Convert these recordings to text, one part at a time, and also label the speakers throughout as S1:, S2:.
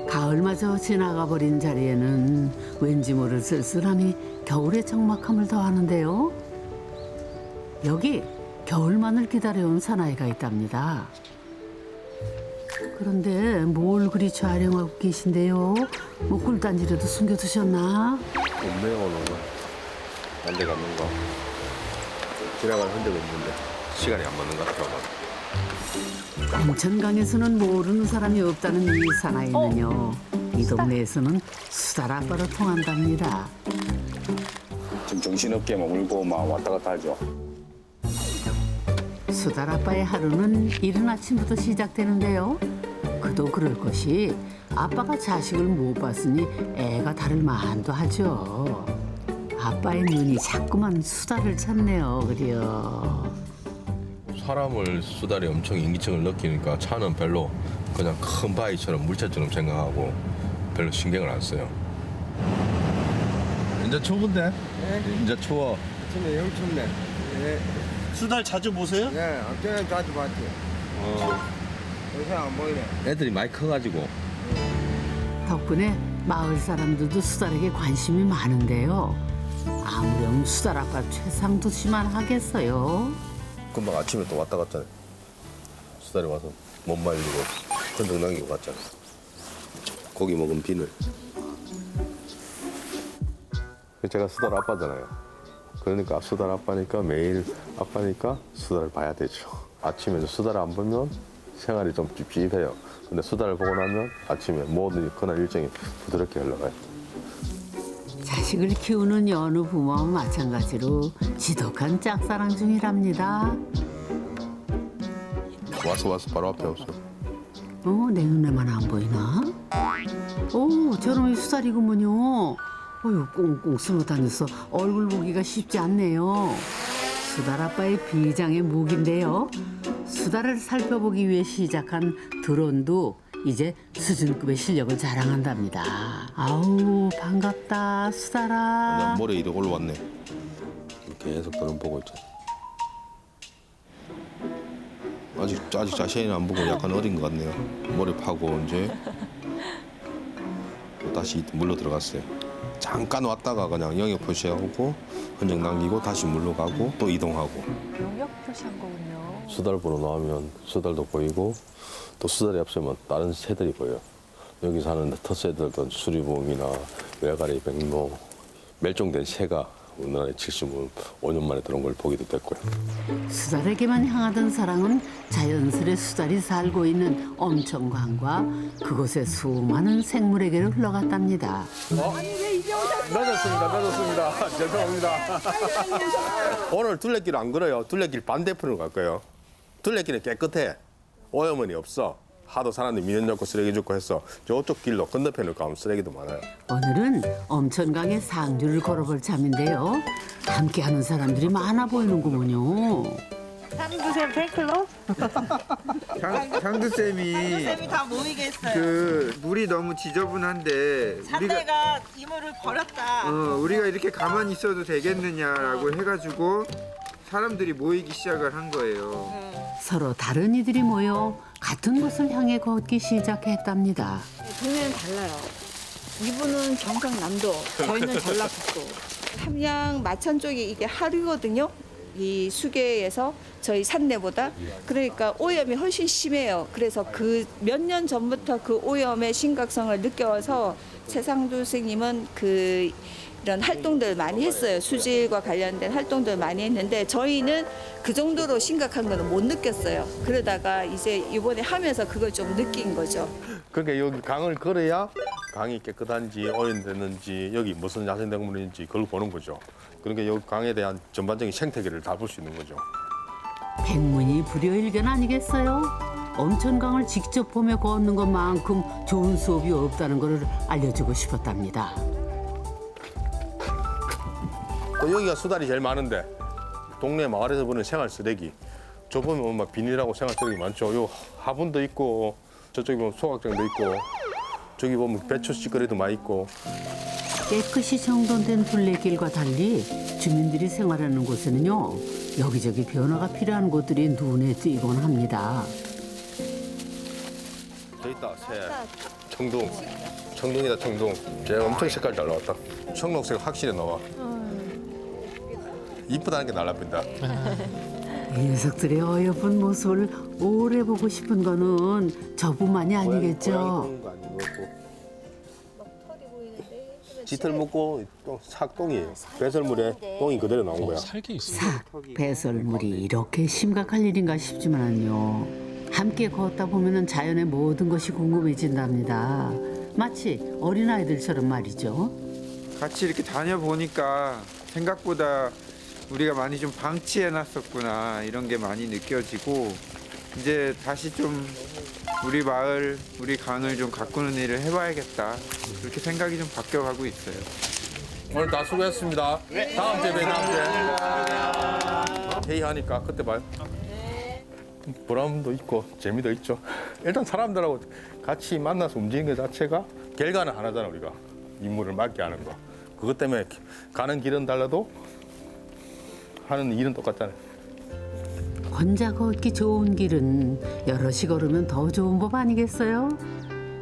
S1: 가을마저 지나가 버린 자리에는 왠지 모를 쓸쓸함이 겨울의 적막함을 더하는데요. 여기 겨울만을 기다려온 사나이가 있답니다. 그런데 뭘 그리 촬영하고 계신데요? 뭐 꿀단지라도 숨겨두셨나?
S2: 운명을 오는 거, 난데 가는 거, 지나갈 흔적이 있는데 시간이 안 맞는 것 같아요.
S1: 엄천강에서는 모르는 사람이 없다는 이 사나이는요. 이 동네에서는 수달 아빠로 통한답니다.
S3: 좀 정신없게 막 울고 막 왔다 갔다 하죠.
S1: 수달 아빠의 하루는 이른 아침부터 시작되는데요. 그도 그럴 것이 아빠가 자식을 못 봤으니 애가 다를 만도 하죠. 아빠의 눈이 자꾸만 수달을 찾네요. 그려.
S2: 사람을 수달이 엄청 인기척을 느끼니까 차는 별로 그냥 큰 바위처럼 물차처럼 생각하고 별로 신경을 안 써요. 이제 추운데?
S4: 네.
S2: 이제 추워.
S4: 춥네, 영 춥네. 네,
S5: 수달 자주 보세요?
S4: 네, 어때는 자주 봤지. 요새 안 보이네.
S2: 애들이 많이 커가지고
S1: 덕분에 마을 사람들도 수달에게 관심이 많은데요. 아무렴 수달 아빠 최상도 씨만 하겠어요.
S2: 금방 아침에 또 왔다 갔잖아요. 수달이 와서 못 말리고 흔적 남기고 갔잖아요. 고기 먹은 비늘. 제가 수달 아빠잖아요. 그러니까 수달 아빠니까 매일 아빠니까 수달을 봐야 되죠. 아침에 수달을 안 보면 생활이 좀 찝찝해요. 근데 수달을 보고 나면 아침에 모든 그날 일정이 부드럽게 흘러가요.
S1: 자식을 키우는 여느 부모와 마찬가지로 지독한 짝사랑 중이랍니다.
S2: 와서 바로 앞에 없어.
S1: 내 눈에만 안 보이나? 저놈의 수달이구먼요. 꽁꽁 숨어 다녀서 얼굴 보기가 쉽지 않네요. 수달 아빠의 비장의 무기인데요. 수달을 살펴보기 위해 시작한 드론도 이제 수준급의 실력을 자랑한답니다. 아우 반갑다 수달아.
S2: 머리에 이렇게 올라왔네. 계속 드론 보고 있잖아. 아직 자세히는 안 보고 약간 어린 것 같네요. 머리 파고 이제 다시 물로 들어갔어요. 잠깐 왔다가 그냥 영역 표시하고 흔적 남기고 다시 물로 가고 또 이동하고.
S6: 영역 표시한 거군요.
S2: 수달 보러 나오면 수달도 보이고 또 수달이 없으면 다른 새들이 보여요. 여기 사는 텃새들도 수리봉이나 외가리, 백로, 멸종된 새가 우리나라에 75년 만에 들어온 걸 보기도 됐고요.
S1: 수달에게만 향하던 사랑은 자연스레 수달이 살고 있는 엄천강과 그곳의 수많은 생물에게로 흘러갔답니다.
S2: 늦었습니다. 죄송합니다. 오늘 둘레길 안 걸어요. 둘레길 반대편으로 갈 거예요. 둘레길은 깨끗해. 오염원이 없어. 하도 사람들이 미련 넣고 쓰레기 줍고 해서 저쪽 길로 건너편으로 가면 쓰레기도 많아요.
S1: 오늘은 엄천강의 상주를 걸어볼 참인데요. 함께하는 사람들이 많아 보이는구먼요.
S6: 상두샘 팬클럽?
S4: 장두쌤이
S7: 쌤이 다 모이겠어요.
S4: 그 물이 너무 지저분한데
S7: 산대가 이모를 버렸다.
S4: 우리가 이렇게 가만히 있어도 되겠느냐라고 해가지고 사람들이 모이기 시작을 한 거예요.
S1: 서로 다른 이들이 모여 같은 곳을 향해 걷기 시작했답니다.
S6: 동네는 달라요. 이분은 경상남도, 저희는 전라북도.
S8: 함양 마천 쪽이 이게 하류거든요. 이 수계에서 저희 산내보다 그러니까 오염이 훨씬 심해요. 그래서 그 몇 년 전부터 그 오염의 심각성을 느껴서 최상두 선생님은 그 이런 활동들 많이 했어요. 수질과 관련된 활동들 많이 했는데 저희는 그 정도로 심각한 거는 못 느꼈어요. 그러다가 이제 이번에 하면서 그걸 좀 느낀 거죠.
S2: 그러니까 여기 강을 걸어야 강이 깨끗한지 오염됐는지 여기 무슨 야생동물인지 그걸 보는 거죠. 그러니까 여기 강에 대한 전반적인 생태계를 다 볼 수 있는 거죠.
S1: 백문이 불여일견 아니겠어요? 엄천강을 직접 보며 걷는 것만큼 좋은 수업이 없다는 것을 알려주고 싶었답니다.
S2: 또 여기가 수달이 제일 많은데 동네 마을에서 보는 생활 쓰레기 저 보면 막 비닐하고 생활 쓰레기 많죠. 요 화분도 있고 저쪽에 보면 소각장도 있고 저기 보면 배추 찌꺼리도 많이 있고.
S1: 깨끗이 정돈된 둘레길과 달리 주민들이 생활하는 곳에는요 여기저기 변화가 필요한 곳들이 눈에 띄곤 합니다.
S2: 저희 있다, 새. 청둥. 청둥이다, 청둥. 쟤 엄청 색깔 잘 나왔다. 청록색 확실히 나와. 이쁘다는 게 날라빈다.
S1: 이 녀석들의 어여쁜 모습을 오래 보고 싶은 거는 저뿐만이 아니겠죠.
S2: 짙을 먹고 또 삭똥이에요. 배설물에 똥이 그대로 나온 거야.
S5: 살게 있어.
S1: 삭, 배설물이 이렇게 심각할 일인가 싶지만요. 함께 걷다 보면 자연의 모든 것이 궁금해진답니다. 마치 어린아이들처럼 말이죠.
S4: 같이 이렇게 다녀보니까 생각보다 우리가 많이 좀 방치해놨었구나 이런 게 많이 느껴지고 이제 다시 좀 우리 마을, 우리 강을 좀 가꾸는 일을 해봐야겠다 그렇게 생각이 좀 바뀌어가고 있어요.
S2: 오늘 다 수고했습니다. 다음 주에 봬요, 다음 주에. 회의하니까 그때 봐요. 보람도 있고 재미도 있죠. 일단 사람들하고 같이 만나서 움직이는 것 자체가 결과는 하나잖아, 우리가. 임무를 맡게 하는 거. 그것 때문에 가는 길은 달라도 하는 일은 똑같잖아요.
S1: 혼자 걷기 좋은 길은 여럿이 걸으면 더 좋은 법 아니겠어요?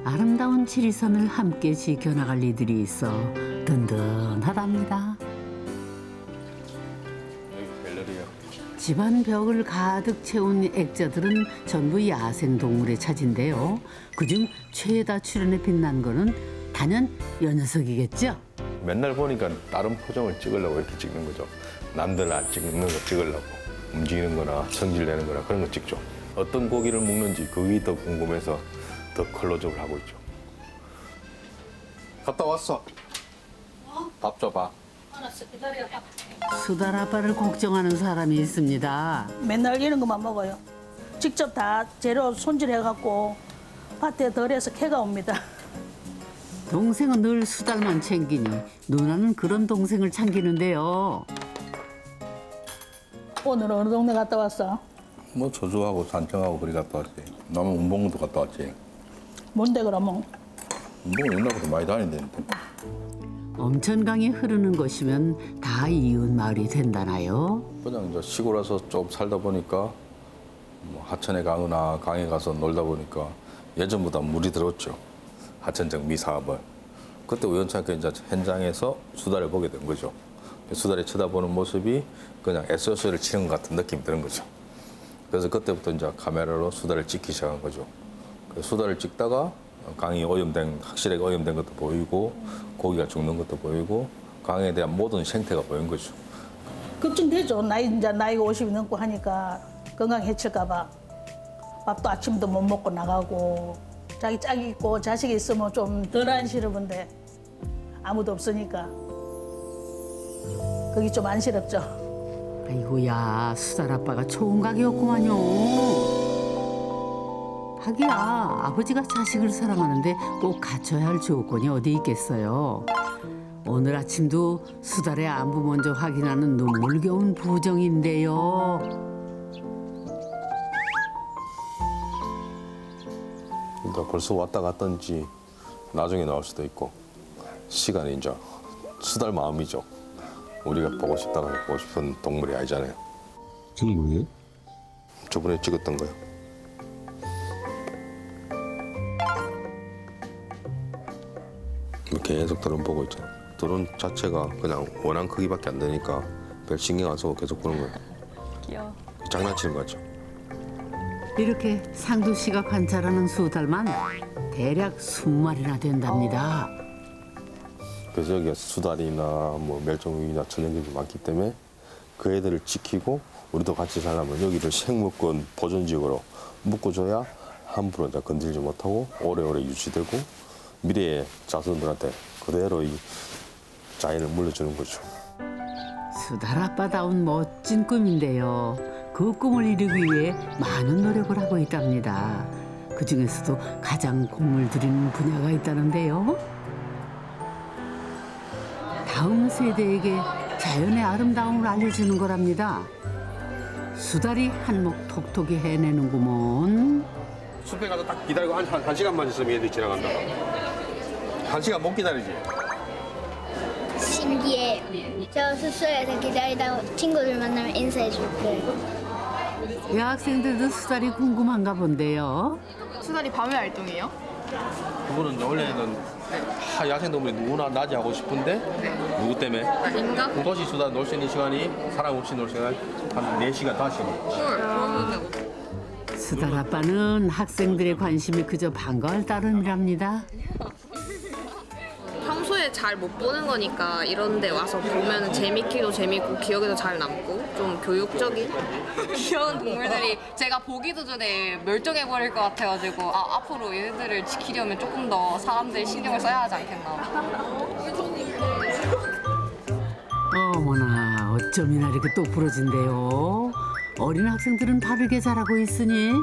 S1: 아름다운 지리산을 함께 지켜나갈 이들이 있어 든든하답니다.
S2: 여기 갤러리야.
S1: 집안 벽을 가득 채운 액자들은 전부 야생동물의 차지인데요. 그중 최다 출연에 빛난 거는 단연 여 녀석이겠죠?
S2: 맨날 보니까 다른 표정을 찍으려고 이렇게 찍는 거죠. 남들 안 찍는 거 찍으려고. 움직이는 거나 성질 내는 거나 그런 거 찍죠. 어떤 고기를 먹는지 그게 더 궁금해서 더 클로즈업을 하고 있죠. 갔다 왔어. 밥 줘봐.
S1: 수달 아빠를 걱정하는 사람이 있습니다.
S9: 맨날 이런 것만 먹어요. 직접 다 재료 손질해갖고 밭에 덜해서 캐가 옵니다.
S1: 동생은 늘 수달만 챙기니 누나는 그런 동생을 챙기는데요.
S9: 오늘 어느 동네 갔다 왔어?
S2: 뭐 저주하고 산청하고 그리 갔다 왔지. 나는 운동도 갔다 왔지.
S9: 뭔데 그러면?
S2: 운동 옛날부터 많이 다니는데.
S1: 엄천강이 흐르는 곳이면 다 이웃 마을이 된다나요?
S2: 그냥 이제 시골 와서 좀 살다 보니까 뭐 하천에 가거나 강에 가서 놀다 보니까 예전보다 물이 들었죠. 하천정 미사업을. 그때 우연찮게 이제 현장에서 수달을 보게 된 거죠. 수달이 쳐다보는 모습이 그냥 SOS를 치는 것 같은 느낌이 드는 거죠. 그래서 그때부터 이제 카메라로 수달을 찍기 시작한 거죠. 그래서 수달을 찍다가 강이 확실하게 오염된 것도 보이고 고기가 죽는 것도 보이고 강에 대한 모든 생태가 보인 거죠.
S9: 걱정되죠. 나이가 50이 넘고 하니까 건강 해칠까봐 밥도 아침도 못 먹고 나가고 자기 짝이 있고 자식이 있으면 좀 덜 안쓰러운데 아무도 없으니까 그게 좀 안쓰럽죠.
S1: 아이고야 수달 아빠가 총각이었구만요. 하기야 아버지가 자식을 사랑하는데 꼭 갖춰야 할 조건이 어디 있겠어요. 오늘 아침도 수달의 안부 먼저 확인하는 눈물겨운 부정인데요.
S2: 그러니까 벌써 왔다 갔던지 나중에 나올 수도 있고 시간이 이제 수달 마음이죠. 우리가 보고 싶다고 보고 싶은 동물이 아니잖아요.
S10: 저는 뭐예요?
S2: 저번에 찍었던 거요. 계속 드론 보고 있잖아요. 드론 자체가 그냥 원한 크기밖에 안 되니까 별 신경 안 쓰고 계속 보는 거예요.
S6: 귀여워.
S2: 장난치는 거죠.
S1: 이렇게 상두 씨가 관찰하는 수달만 대략 20마리나 된답니다.
S2: 그래서 여기가 수달이나 뭐 멸종위기나 전염균이 많기 때문에 그 애들을 지키고 우리도 같이 살려면 여기를 생물권 보존지역으로 묶어줘야 함부로 이제 건들지 못하고 오래오래 유지되고 미래의 자손들한테 그대로 이 자연을 물려주는 거죠.
S1: 수달 아빠다운 멋진 꿈인데요. 그 꿈을 이루기 위해 많은 노력을 하고 있답니다. 그 중에서도 가장 공을 들이는 분야가 있다는데요. 다음 세대에게 자연의 아름다움을 알려주는 거랍니다. 수달이 한몫 톡톡히 해내는구먼.
S2: 숲에 가서 딱 기다리고 한 시간만 있으면 얘들이 지나간다. 한 시간 못 기다리지?
S11: 신기해. 저 숙소에서 기다리다 친구들 만나면 인사해 줄 거예요.
S1: 여학생들도 수달이 궁금한가 본데요.
S6: 수달이 밤에 활동해요?
S2: 그분은 이제 원래는 야생동물이 누구나 낮에 하고 싶은데 누구 때문에?
S10: 인가?
S2: 도시 수다 놀 수 있는 시간이 사람 없이 놀 시간 한 4시간, 5시간.
S1: 수달 아빠는 학생들의 관심이 그저 반가울 따름이랍니다.
S10: 평소에 잘 못 보는 거니까 이런 데 와서 보면 재밌기도 재밌고 기억에도 잘 남고 좀 교육적인
S12: 귀여운 동물들이 제가 보기도 전에 멸종해버릴 것 같아가지고 앞으로 얘네들을 지키려면 조금 더 사람들이 신경을 써야 하지 않겠나.
S1: 어머나 어쩜 이날 이렇게 똑 부러진대요. 어린 학생들은 바르게 자라고 있으니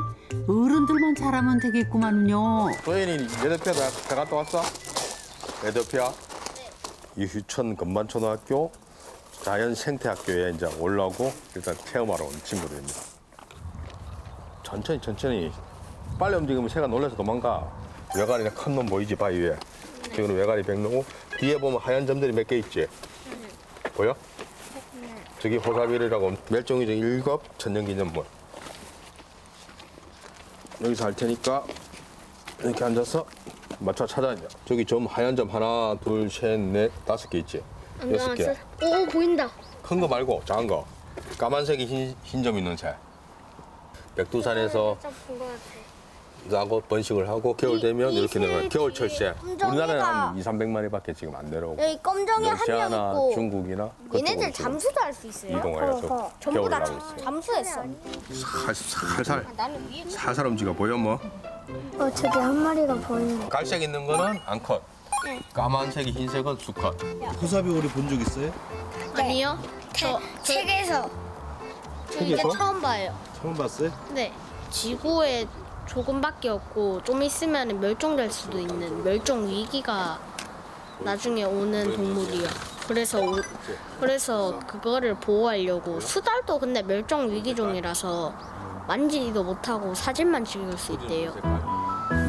S1: 어른들만 잘하면 되겠구만요.
S2: 소연이 에드피아 다 갔다 왔어? 에드피아? 이휘천 건반초등학교 자연생태학교에 이제 올라오고 일단 체험하러 온 친구들입니다. 천천히 빨리 움직이면 새가 놀라서 도망가. 외가리나 큰 놈 보이지 바위 위에. 지금 외가리 백로고 뒤에 보면 하얀 점들이 몇 개 있지? 보여? 저기 호사비리라고 멸종위종 1급 천년기념물. 여기서 할 테니까 이렇게 앉아서 맞춰 찾아야 저기 점 하얀 점 하나, 둘, 셋, 넷, 5개 있지? 6개.
S11: 오 보인다.
S2: 큰 거 말고 작은 거. 까만색이 흰 점 있는 새. 백두산에서
S11: 본것 같아.
S2: 나고 번식을 하고 겨울 되면 이렇게 내려가요. 겨울 철새. 우리나라는 한 2, 300마리밖에 지금 안 내려오고.
S11: 여기 검정이 한 명
S2: 러시아나
S11: 있고
S2: 중국이나
S11: 얘네들
S2: 그쪽으로 지금
S11: 잠수도 할 수 있어요.
S2: 이동해서
S11: 전부
S2: 겨울을
S11: 다
S2: 하고 있어요.
S11: 잠수했어.
S2: 살살
S11: 나는 위에
S2: 살살 움직여 보여 뭐?
S11: 저기 한 마리가 보이는.
S2: 갈색 있는 거는 암컷. 까만색이 흰색은 수컷.
S5: 호사비 오리 본 적 있어요?
S11: 아니요. 책에서. 이게
S2: 책에서?
S11: 처음 봐요.
S5: 처음 봤어요?
S11: 네. 지구에 조금밖에 없고 좀 있으면 멸종될 수도 있는 멸종 위기가 나중에 오는 동물이요. 그래서 그거를 보호하려고 수달도 근데 멸종 위기종이라서 만지지도 못하고 사진만 찍을 수 있대요.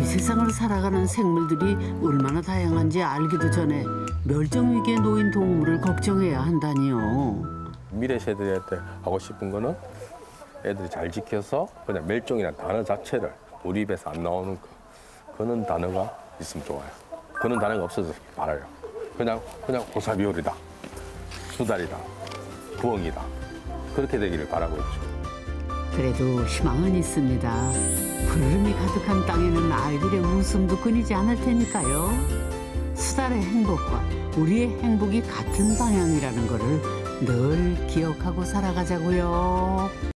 S1: 이 세상을 살아가는 생물들이 얼마나 다양한지 알기도 전에 멸종 위기에 놓인 동물을 걱정해야 한다니요.
S2: 미래 세대한테 하고 싶은 거는 애들이 잘 지켜서 그냥 멸종이라는 단어 자체를 우리 입에서 안 나오는 그런 단어가 있으면 좋아요. 그런 단어가 없어서 말아요. 그냥 호사비오리다, 수달이다, 부엉이다. 그렇게 되기를 바라고 있죠.
S1: 그래도 희망은 있습니다. 푸르름이 가득한 땅에는 아이들의 웃음도 끊이지 않을 테니까요. 수달의 행복과 우리의 행복이 같은 방향이라는 거를 늘 기억하고 살아가자고요.